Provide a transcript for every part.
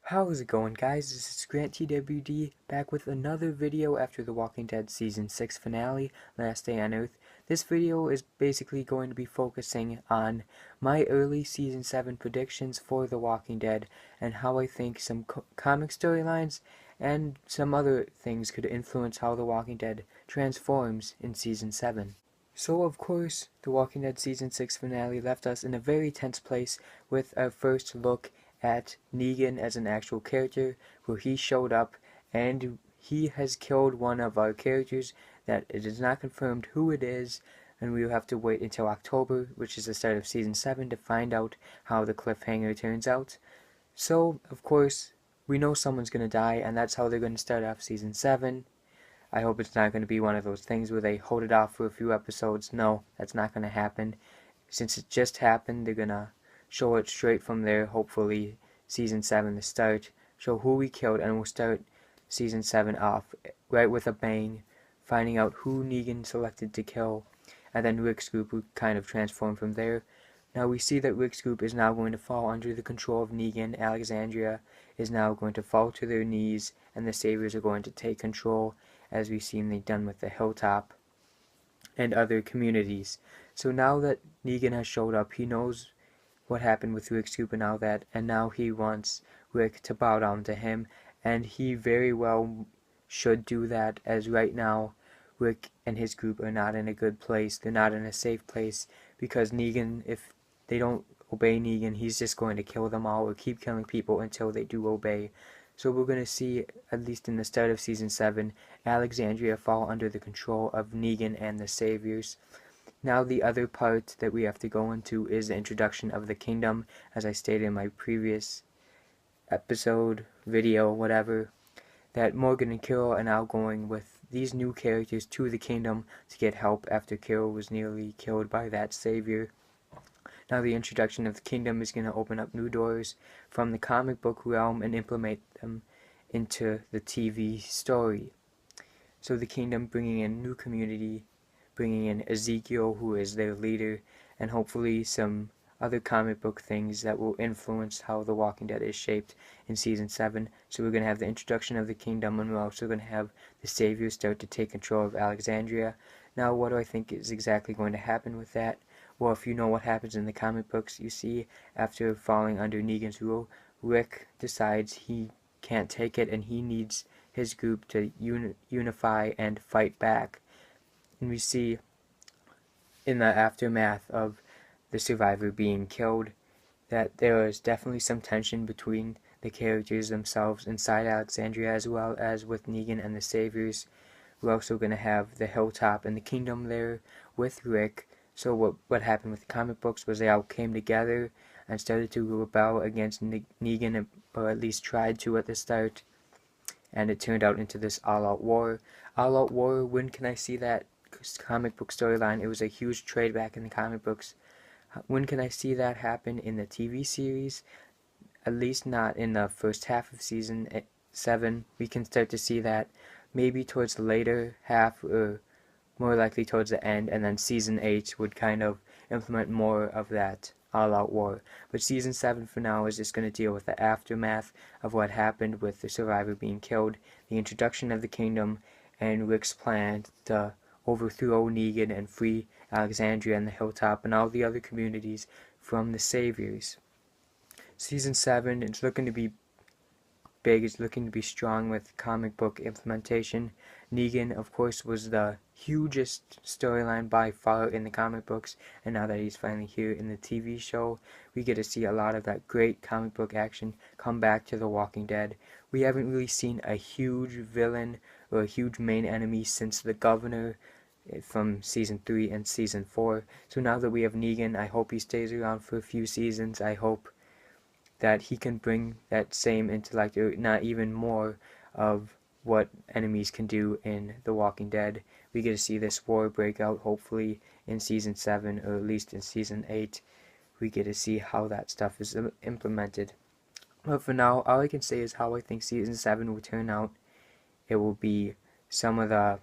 How's it going, guys? This is Grant TWD back with another video after The Walking Dead Season 6 finale, Last Day on Earth. This video is basically going to be focusing on my early Season 7 predictions for The Walking Dead and how I think some comic storylines and some other things could influence how The Walking Dead transforms in Season 7. So, of course, The Walking Dead Season 6 finale left us in a very tense place with our first look at Negan as an actual character, where he showed up and he has killed one of our characters that it is not confirmed who it is, and we will have to wait until October, which is the start of Season 7, to find out how the cliffhanger turns out. So, of course, we know someone's going to die, and that's how they're going to start off Season 7. I hope it's not going to be one of those things where they hold it off for a few episodes. No, that's not going to happen. Since it just happened, they're going to show it straight from there, hopefully Season 7 to start, show who we killed, and we'll start Season 7 off right with a bang, finding out who Negan selected to kill, and then Rick's group will kind of transform from there. Now we see that Rick's group is now going to fall under the control of Negan. Alexandria is now going to fall to their knees, and the Saviors are going to take control, as we've seen they've done with the Hilltop and other communities. So now that Negan has showed up, he knows what happened with Rick's group and all that, and now he wants Rick to bow down to him, and he very well should do that, as right now Rick and his group are not in a good place. They're not in a safe place, because Negan, if they don't obey Negan, he's just going to kill them all or keep killing people until they do obey. So we're going to see, at least in the start of Season 7, Alexandria fall under the control of Negan and the Saviors. Now the other part that we have to go into is the introduction of the kingdom, as I stated in my previous episode, video, whatever, that Morgan and Carol are now going with these new characters to the kingdom to get help after Carol was nearly killed by that savior. Now the introduction of the kingdom is going to open up new doors from the comic book realm and implement them into the TV story. So the kingdom bringing in new community, bringing in Ezekiel, who is their leader, and hopefully some other comic book things that will influence how The Walking Dead is shaped in Season 7. So we're going to have the introduction of the kingdom, and we're also going to have the Saviors start to take control of Alexandria. Now, what do I think is exactly going to happen with that? Well, if you know what happens in the comic books, you see, after falling under Negan's rule, Rick decides he can't take it, and he needs his group to unify and fight back. And we see in the aftermath of the survivor being killed that there is definitely some tension between the characters themselves inside Alexandria, as well as with Negan and the Saviors. We're also going to have the Hilltop and the Kingdom there with Rick. So what happened with the comic books was they all came together and started to rebel against Negan, or at least tried to at the start. And it turned out into this all-out war. All-out war, when can I see that comic book storyline? It was a huge trade back in the comic books. When can I see that happen in the TV series? At least not in the first half of Season 7. We can start to see that maybe towards the later half, or more likely towards the end, and then Season 8 would kind of implement more of that all-out war. But Season 7 for now is just going to deal with the aftermath of what happened with the survivor being killed, the introduction of the kingdom, and Rick's plan to overthrow Negan and free Alexandria and the Hilltop and all the other communities from the Saviors. Season 7 is looking to be big, it's looking to be strong with comic book implementation. Negan, of course, was the hugest storyline by far in the comic books, and now that he's finally here in the TV show, we get to see a lot of that great comic book action come back to The Walking Dead. We haven't really seen a huge villain or a huge main enemy since the Governor from Season 3 and Season 4. So now that we have Negan, I hope he stays around for a few seasons. I hope that he can bring that same intellect, or not even more, of what enemies can do in The Walking Dead. We get to see this war break out hopefully in Season 7, or at least in Season 8. We get to see how that stuff is implemented. But for now, all I can say is how I think Season 7 will turn out. It will be some of the,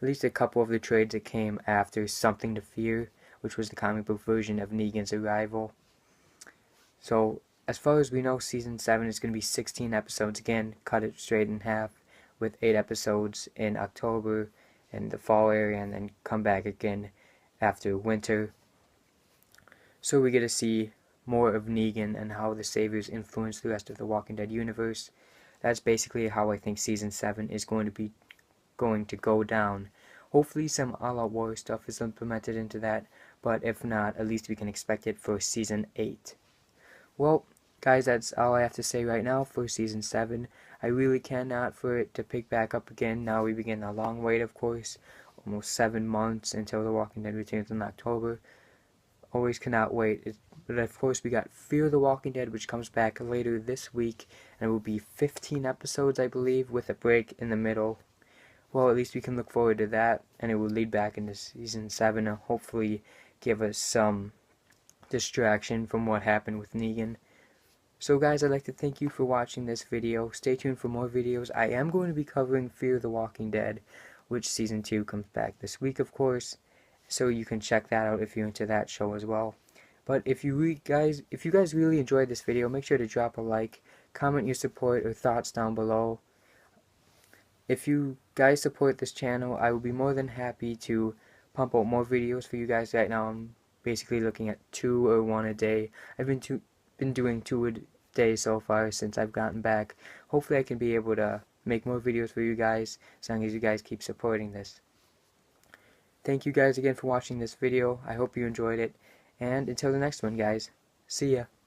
at least a couple of the trades that came after Something to Fear, which was the comic book version of Negan's arrival. So, as far as we know, Season 7 is going to be 16 episodes. Again, cut it straight in half, with 8 episodes in October and the fall area, and then come back again after winter. So we get to see more of Negan and how the Saviors influence the rest of the Walking Dead universe. That's basically how I think Season 7 is going to go down. Hopefully some All Out War stuff is implemented into that, but if not, at least we can expect it for Season 8. Well, guys, that's all I have to say right now for Season 7. I really cannot for it to pick back up again. Now we begin a long wait, of course. Almost 7 months until The Walking Dead returns in October. Always cannot wait. But of course we got Fear the Walking Dead, which comes back later this week. And it will be 15 episodes, I believe, with a break in the middle. Well, at least we can look forward to that. And it will lead back into Season 7 and hopefully give us some distraction from what happened with Negan. So guys, I'd like to thank you for watching this video. Stay tuned for more videos. I am going to be covering Fear the Walking Dead, which Season 2 comes back this week, of course. So you can check that out if you're into that show as well. But if you guys really enjoyed this video, make sure to drop a like, comment your support or thoughts down below. If you guys support this channel, I will be more than happy to pump out more videos for you guys. Right now I'm basically looking at 2 or 1 a day. I've been doing 2 a day so far since I've gotten back. Hopefully I can be able to make more videos for you guys as long as you guys keep supporting this. Thank you guys again for watching this video. I hope you enjoyed it. And until the next one, guys. See ya.